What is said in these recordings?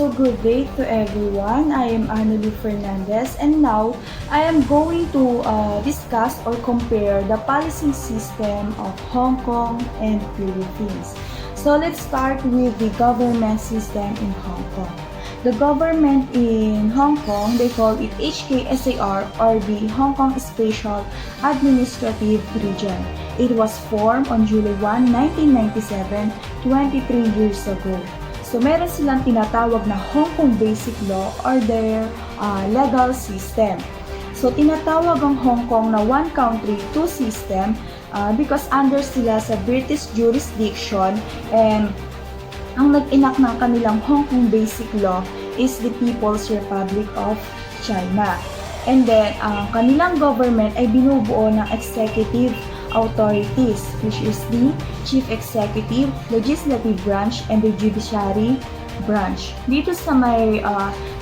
So good day to everyone. I am Anneli Fernandez and now I am going to discuss or compare the policing system of Hong Kong and Philippines. So let's start with the government system in Hong Kong. The government in Hong Kong, they call it HKSAR or the Hong Kong Special Administrative Region. It was formed on July 1, 1997, 23 years ago. So meron silang tinatawag na Hong Kong Basic Law or their legal system. So tinatawag ang Hong Kong na one country, two system because under sila sa British jurisdiction and ang nag-enact ng kanilang Hong Kong Basic Law is the People's Republic of China. And then, ang kanilang government ay binubuo ng executive authorities, which is the Chief Executive, Legislative Branch, and the Judiciary Branch. Dito sa may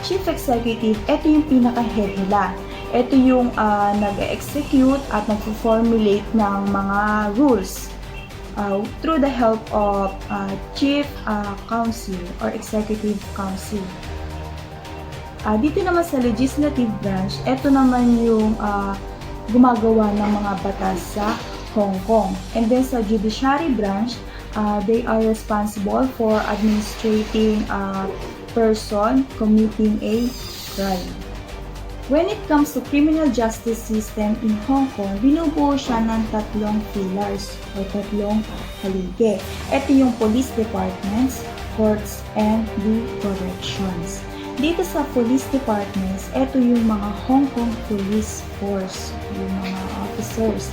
Chief Executive, ito yung pinaka-head nila. Ito yung nag-execute at nag-formulate ng mga rules through the help of Chief Council or Executive Council. Dito naman sa Legislative Branch, ito naman yung gumagawa ng mga batas sa Hong Kong. And then sa Judiciary Branch, they are responsible for administrating a person committing a crime. When it comes to criminal justice system in Hong Kong, binubuo siya ng tatlong pillars o tatlong haligi. Ito yung police departments, courts, and the corrections. Dito sa police departments, ito yung mga Hong Kong Police Force, yung mga officers.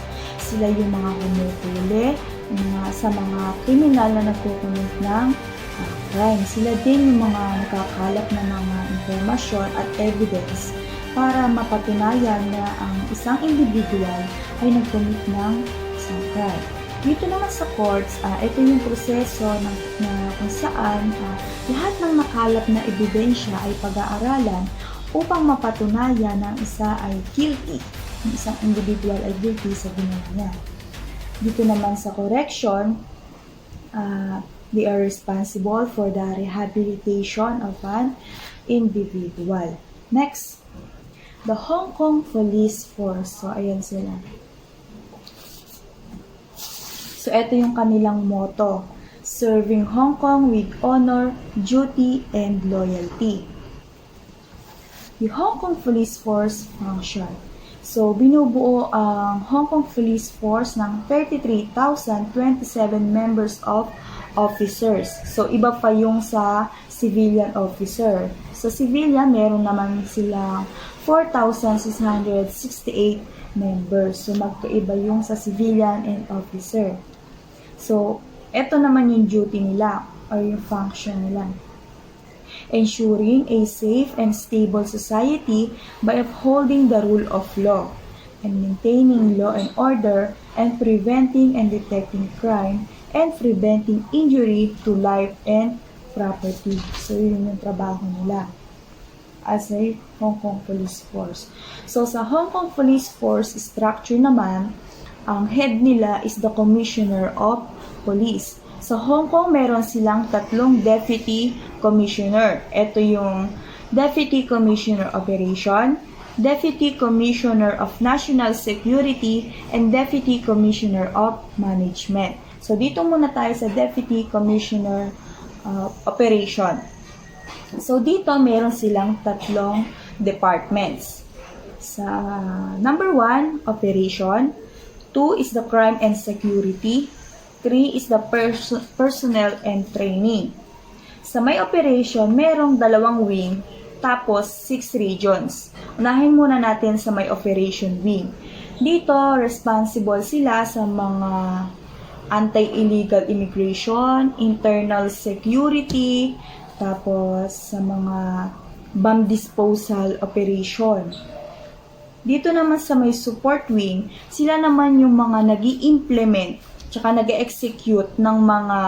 Sila yung mga humupuli sa mga kriminal na nagkukumit ng crime. Sila din yung mga nakakalap ng mga informasyon at evidence para mapatunayan na ang isang individual ay nag-commit ng isang crime. Dito naman sa courts, ito yung proseso na kung saan lahat ng nakalap na ebidensya ay pag-aaralan upang mapatunayan na ang isa ay guilty, ang isang individual ay guilty sa ginawa niya. Dito naman sa correction, they are responsible for the rehabilitation of an individual. Next, the Hong Kong Police Force. So, ayan sila. So, ito yung kanilang motto. Serving Hong Kong with honor, duty, and loyalty. The Hong Kong Police Force function. So, binubuo ang Hong Kong Police Force ng 33,027 members of officers. So, iba pa yung sa civilian officer. Sa civilian, meron naman silang 4,668 members. So, magkaiba yung sa civilian and officer. So, ito naman yung duty nila or yung function nila. Ensuring a safe and stable society by upholding the rule of law and maintaining law and order and preventing and detecting crime and preventing injury to life and property. So, yun yung trabaho nila as a Hong Kong Police Force. So, sa Hong Kong Police Force structure naman, ang head nila is the Commissioner of Police. Sa Hong Kong, meron silang tatlong Deputy Commissioner. Ito yung Deputy Commissioner Operation, Deputy Commissioner of National Security, and Deputy Commissioner of Management. So, dito muna tayo sa Deputy Commissioner Operation. So, dito meron silang tatlong departments. Sa number 1, Operation. 2 is the Crime and Security. 3 is the Personnel and Training. Sa may Operation, merong 2 wing, tapos 6 regions. Unahin muna natin sa may Operation Wing. Dito, responsible sila sa mga anti-illegal immigration, internal security, tapos sa mga bomb disposal operation. Dito naman sa may support wing, sila naman yung mga nag-i-implement tsaka nag-execute ng mga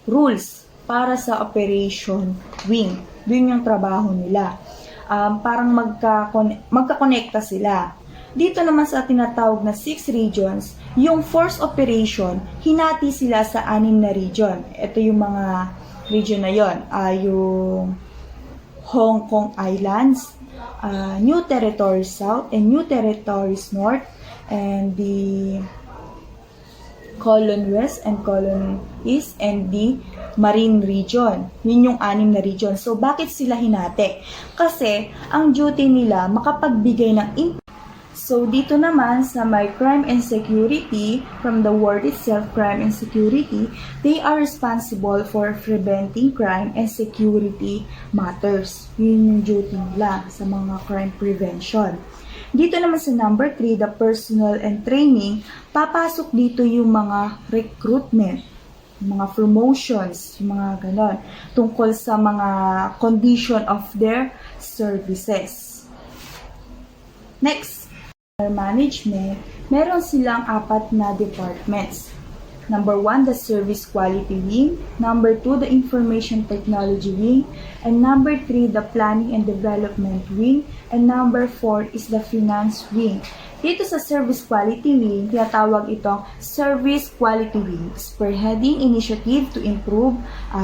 rules para sa operation wing. Doon yung trabaho nila. Parang magkakonekta sila. Dito naman sa tinatawag na 6 regions, yung force operation, hinati sila sa 6 na region. Ito yung mga region na yon, yung Hong Kong Islands, New Territories South and New Territories North, and the Colon West and Colon East, and the Marine Region. Yun yung 6 na region. So, bakit sila hinati? Kasi, ang duty nila, makapagbigay ng So, dito naman sa my crime and security, from the word itself, crime and security, they are responsible for preventing crime and security matters. Yun yung duty nila sa mga crime prevention. Dito naman sa number 3, the personal and training, papasok dito yung mga recruitment, mga promotions, yung mga ganon, tungkol sa mga condition of their services. Next, management, meron silang 4 na departments. Number 1, the service quality wing. Number 2, the information technology wing. And number 3, the planning and development wing. And number 4 is the finance wing. Dito sa service quality wing, tinatawag itong service quality wing, spearheading initiative to improve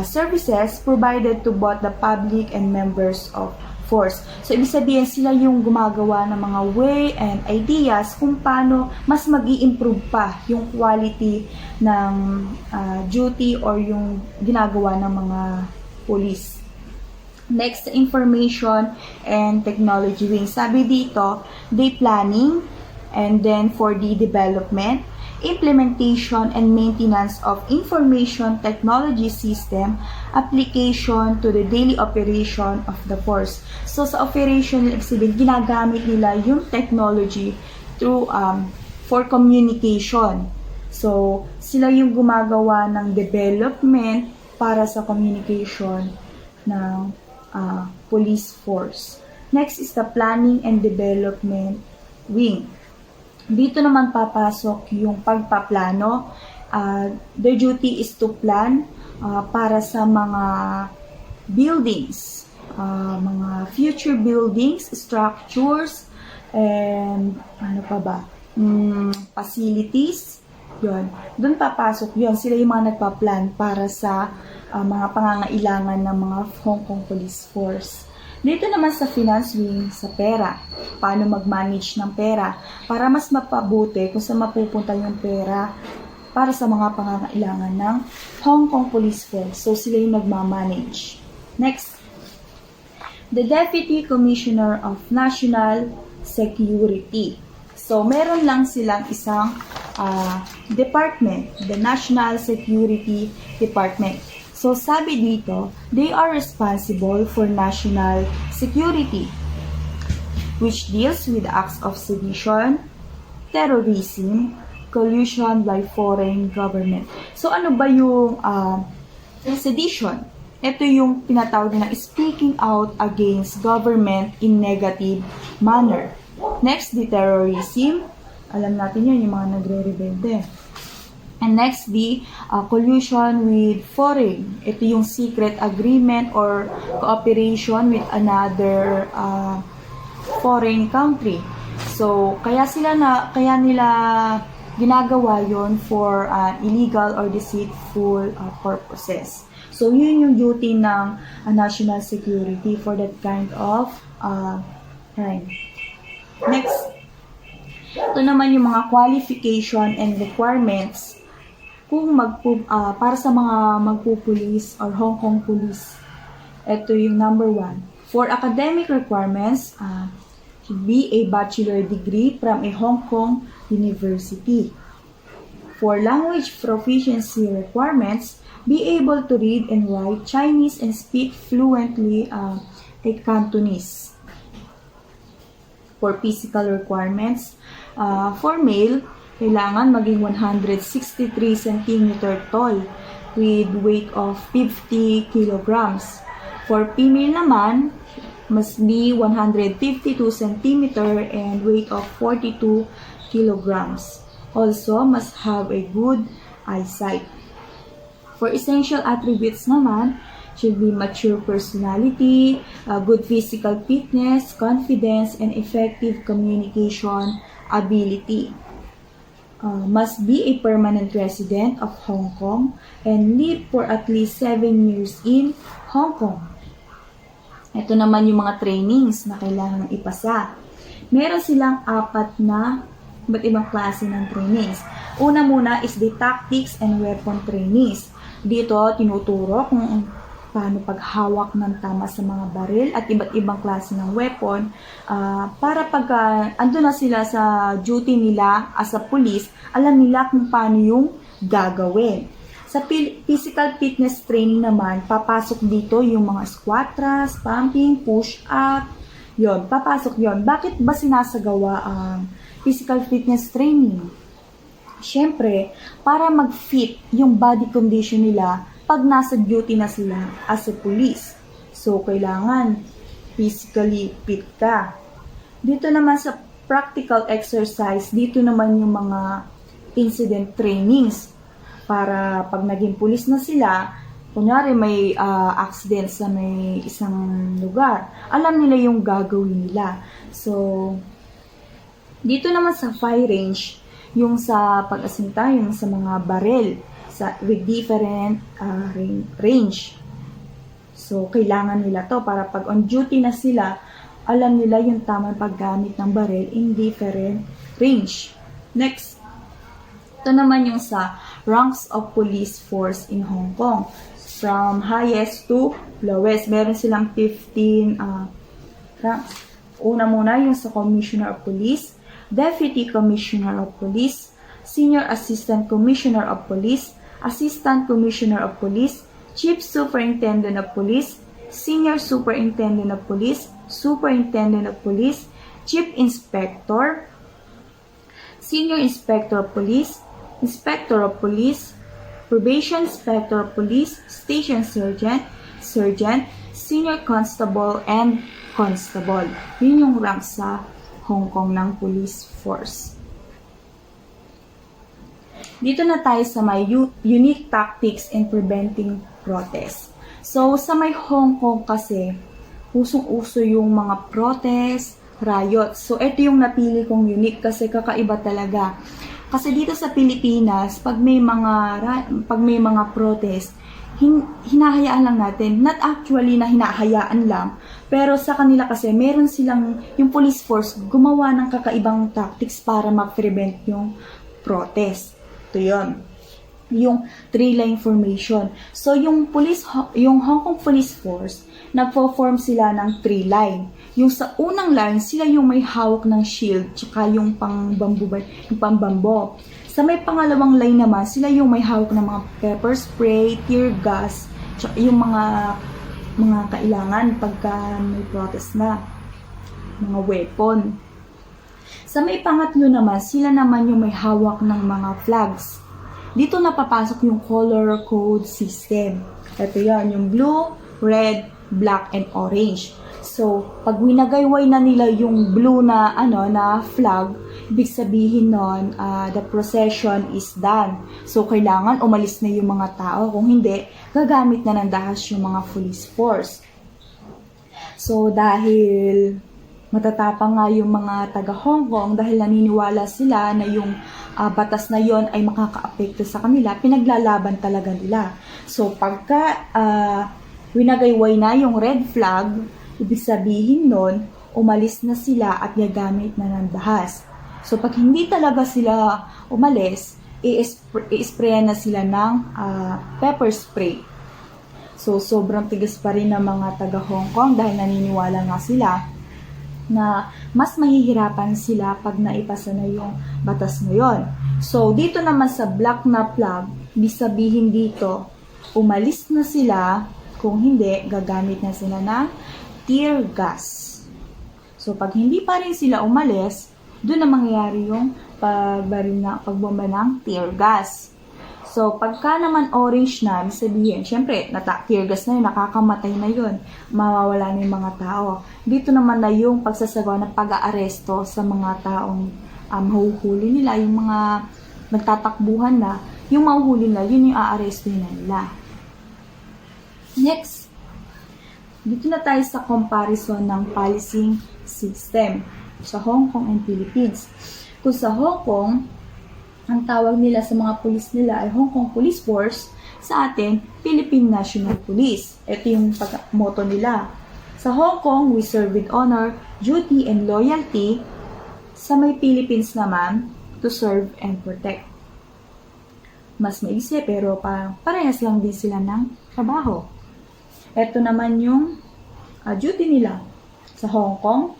services provided to both the public and members of force. So, ibig sabihin, sila yung gumagawa ng mga way and ideas kung paano mas mag-i-improve pa yung quality ng duty or yung ginagawa ng mga police. Next, information and technology wing. Sabi dito, they planning, and then for the development, implementation and maintenance of information technology system application to the daily operation of the force. So, sa operation, ginagamit nila yung technology through for communication. So, sila yung gumagawa ng development para sa communication ng police force. Next is the planning and development wing. Dito naman papasok yung pagpaplano. Their duty is to plan para sa mga buildings, mga future buildings, structures, and facilities. Yun. Doon papasok yun. Sila yung mga nagpa-plan para sa mga pangangailangan ng mga Hong Kong Police Force. Dito naman sa finance wing, sa pera. Paano mag-manage ng pera para mas mapabuti kung saan mapupunta yung pera para sa mga pangangailangan ng Hong Kong Police Force. So, sila yung nagmamanage. Next, the Deputy Commissioner of National Security. So, meron lang silang isang department, the National Security Department. So, sabi dito, they are responsible for national security, which deals with acts of sedition, terrorism, collusion by foreign government. So, ano ba yung sedition? Ito yung tinatawag na speaking out against government in negative manner. Next, the terrorism. Alam natin yun, yung mga nagre-rebelde. And next, the collusion with foreign. Ito yung secret agreement or cooperation with another foreign country. So, kaya nila ginagawa yon for illegal or deceitful purposes. So, yun yung duty ng national security for that kind of crime. Next, ito naman yung mga qualification and requirements kung para sa mga magpupulis or Hong Kong Police. Ito yung number 1. For academic requirements, should be a bachelor degree from a Hong Kong university. For language proficiency requirements, be able to read and write Chinese and speak fluently a Cantonese. For physical requirements, for male, kailangan maging 163 cm tall with weight of 50 kilograms. For female naman, must be 152 cm and weight of 42 kilograms. Also, must have a good eyesight. For essential attributes naman, should be mature personality, good physical fitness, confidence, and effective communication ability. must be a permanent resident of Hong Kong and live for at least 7 years in Hong Kong. Ito naman yung mga trainings na kailangan ipasa. Meron silang 4 na iba't ibang klase ng trainings. Una muna is the tactics and weapon trainings. Dito, tinuturo kung paano paghawak ng tama sa mga baril at iba't ibang klase ng weapon para pag ando na sila sa duty nila as a police, alam nila kung paano yung gagawin. Sa physical fitness training naman, papasok dito yung mga squat thrust, pumping, push-up, yon, papasok yon. Bakit ba sinasagawa ang physical fitness training? Siyempre, para mag-fit yung body condition nila pag nasa duty na sila as a police. So, kailangan physically fit ka. Dito naman sa practical exercise, dito naman yung mga incident trainings. Para pag naging pulis na sila, kunyari may accident sa may isang lugar, alam nila yung gagawin nila. So, dito naman sa fire range, yung sa pag-asinta, yung sa mga baril with different range. So, kailangan nila to para pag on duty na sila, alam nila yung tamang paggamit ng baril in different range. Next, ito naman yung sa ranks of police force in Hong Kong. From highest to lowest. Meron silang 15 ranks. Una muna yung sa Commissioner of Police, Deputy Commissioner of Police, Senior Assistant Commissioner of Police, Assistant Commissioner of Police, Chief Superintendent of Police, Senior Superintendent of Police, Superintendent of Police, Chief Inspector, Senior Inspector of Police, Inspector of Police, Probation Inspector of Police, Station Sergeant, Sergeant, Senior Constable, and Constable. Yun yung rank sa Hong Kong ng Police Force. Dito na tayo sa may unique tactics in preventing protest. So, sa may Hong Kong kasi, usong-uso yung mga protest, riot. So, ito yung napili kong unique kasi kakaiba talaga. Kasi dito sa Pilipinas, pag may mga protest, hinahayaan lang natin. Not actually na hinahayaan lang. Pero sa kanila kasi, meron silang, yung police force, gumawa ng kakaibang tactics para mag-prevent yung protest. Ito yun. Yung three-line formation. So, yung Hong Kong Police Force, nagpo-form sila ng three-line. Yung sa unang line, sila yung may hawak ng shield, tsaka yung pambambo. Sa may pangalawang line naman, sila yung may hawak ng mga pepper spray, tear gas, tsaka yung mga kailangan pagka may protest na, mga weapon. Sa may pangatlo naman, sila naman yung may hawak ng mga flags. Dito napapasok yung color code system. Ito yan, yung blue, red, black, and orange. So, pag winagayway na nila yung blue na flag, ibig sabihin nun, the procession is done. So, kailangan umalis na yung mga tao. Kung hindi, gagamit na ng dahas yung mga police force. So, dahil matatapang nga yung mga taga Hong Kong, dahil naniniwala sila na yung batas na yon ay makakaapekto sa kanila, pinaglalaban talaga nila. So, pagka winagayway na yung red flag, ibig sabihin nun, umalis na sila at gagamit na ng dahas. So, pag hindi talaga sila umalis, i-sprayan na sila ng pepper spray. So, sobrang tigas pa rin ng mga taga Hong Kong dahil naniniwala nga sila na mas mahihirapan sila pag naipasa na yung batas na yon. So, dito naman sa black na flag, ibig sabihin dito, umalis na sila, kung hindi, gagamit na sila ng tear gas. So, pag hindi pa rin sila umalis, doon na mangyayari yung pagbomba ng tear gas. So, pagka naman orange na, sabihin, syempre, tear gas na yun, nakakamatay na yun, mawawala na yung mga tao. Dito naman na yung pagsasagawa ng pag-aaresto sa mga taong mahuhuli nila, yung mga nagtatakbuhan na, yung mahuhuli nila, yun yung aaresto nila. Next, dito na tayo sa comparison ng policing system sa Hong Kong and Philippines. Kung sa Hong Kong, Ang tawag nila sa mga pulis nila ay Hong Kong Police Force, sa atin, Philippine National Police. Ito yung motto nila. Sa Hong Kong, we serve with honor, duty, and loyalty. Sa may Philippines naman, to serve and protect. Mas maiksi pero parehas lang din sila ng trabaho. Ito naman yung duty nila. Sa Hong Kong,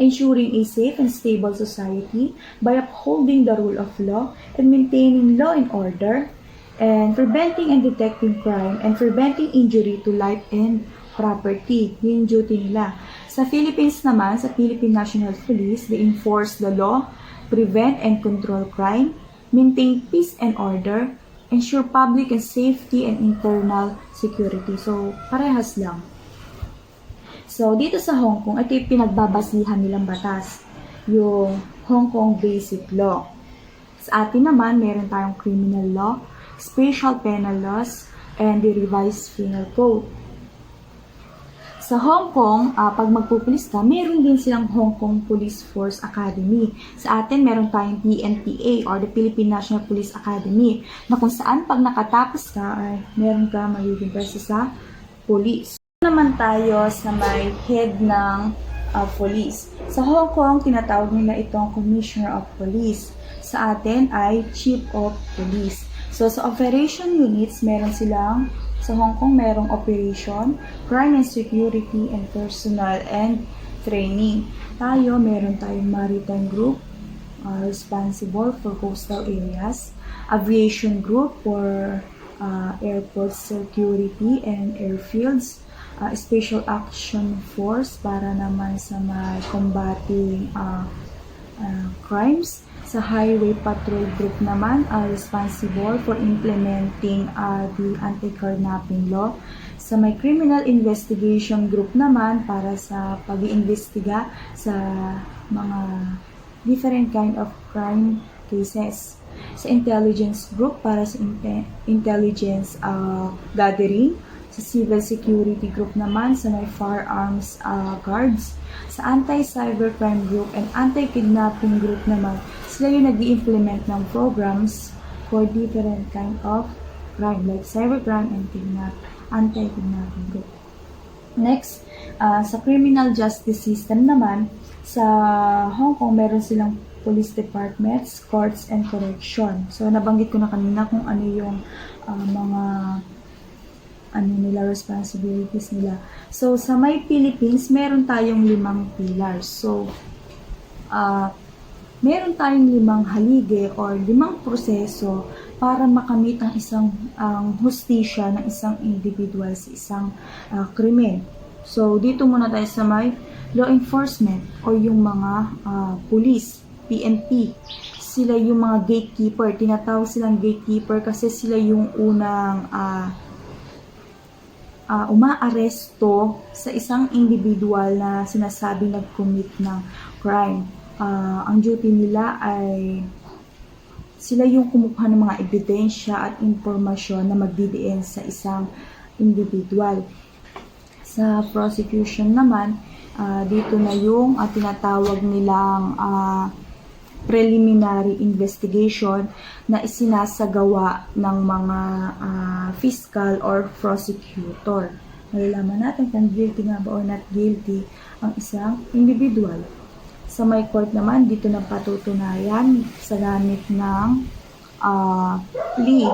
ensuring a safe and stable society by upholding the rule of law and maintaining law and order, and preventing and detecting crime and preventing injury to life and property. Yun yung duty nila. Sa Philippines naman, sa Philippine National Police, they enforce the law, prevent and control crime, maintain peace and order, ensure public and safety and internal security. So, parehas lang. So, dito sa Hong Kong, ito yung pinagbabasihan nilang batas, yung Hong Kong Basic Law. Sa atin naman, meron tayong criminal law, special penal laws, and the revised penal code. Sa Hong Kong, pag magpupulis ka, meron din silang Hong Kong Police Force Academy. Sa atin, meron tayong PNPA or the Philippine National Police Academy, na kung saan pag nakatapos ka, ay meron ka magiging pwesto sa police. Naman tayo sa may head ng police. Sa Hong Kong, tinatawag nila itong Commissioner of Police. Sa atin ay Chief of Police. So, sa operation units, meron silang, sa Hong Kong, merong operation, crime and security, and personal and training. Meron tayong maritime group, responsible for coastal areas, aviation group for airport security and airfields, Special Action Force para naman sa may combating crimes. Sa Highway Patrol Group naman, responsible for implementing the anti-kidnapping law. Sa may Criminal Investigation Group naman, para sa pag-iimbestiga sa mga different kind of crime cases. Sa Intelligence Group, para sa intelligence gathering. Sa Civil Security Group naman, sa may Firearms Guards. Sa Anti-Cybercrime Group and Anti-Kidnapping Group naman, sila yung nag-i-implement ng programs for different kind of crime like cybercrime and anti-kidnapping group. Next, sa Criminal Justice System naman, sa Hong Kong, meron silang police departments, courts, and correction. So, nabanggit ko na kanina kung ano yung mga responsibilities nila. So, sa may Philippines, meron tayong 5 pillars. So, meron tayong 5 haligi or 5 proseso para makamit ang isang hustisya ng isang individual sa isang krimen. So, dito muna tayo sa may law enforcement o yung mga police, PNP. Sila yung mga gatekeeper. Tinatawag silang gatekeeper kasi sila yung unang umaaresto sa isang individual na sinasabing nag-commit ng crime. Ang duty nila ay sila yung kumukuha ng mga ebidensya at impormasyon na magdidiin sa isang individual. Sa prosecution naman, dito na yung tinatawag nilang preliminary investigation na isinasagawa ng mga fiscal or prosecutor. Malalaman natin kung guilty nga ba or not guilty ang isang individual. Sa may court naman, dito na patutunayan sa gamit ng plea,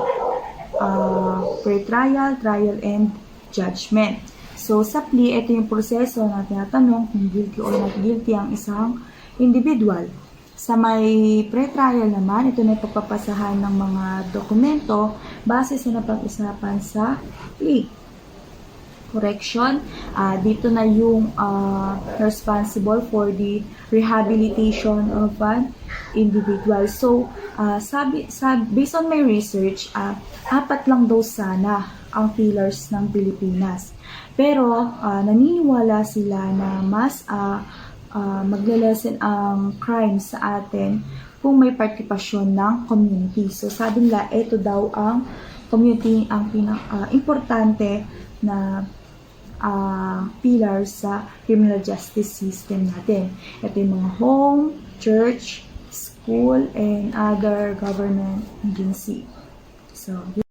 pre-trial, trial, and judgment. So, sa plea, ito yung proseso na tinatanong kung guilty or not guilty ang isang individual. Sa may pre-trial naman, ito na yung pagpapasahan ng mga dokumento base sa napag-usapan sa plea. Correction, dito na yung responsible for the rehabilitation of an individual. So, based on my research, 4 lang daw sana ang pillars ng Pilipinas. Pero, naniniwala sila na mas magle-lessen ang crime sa atin kung may partisipasyon ng community. So, sabi nila, ito daw ang community ang importante na pillars sa criminal justice system natin. Ito yung mga home, church, school and other government agency. So,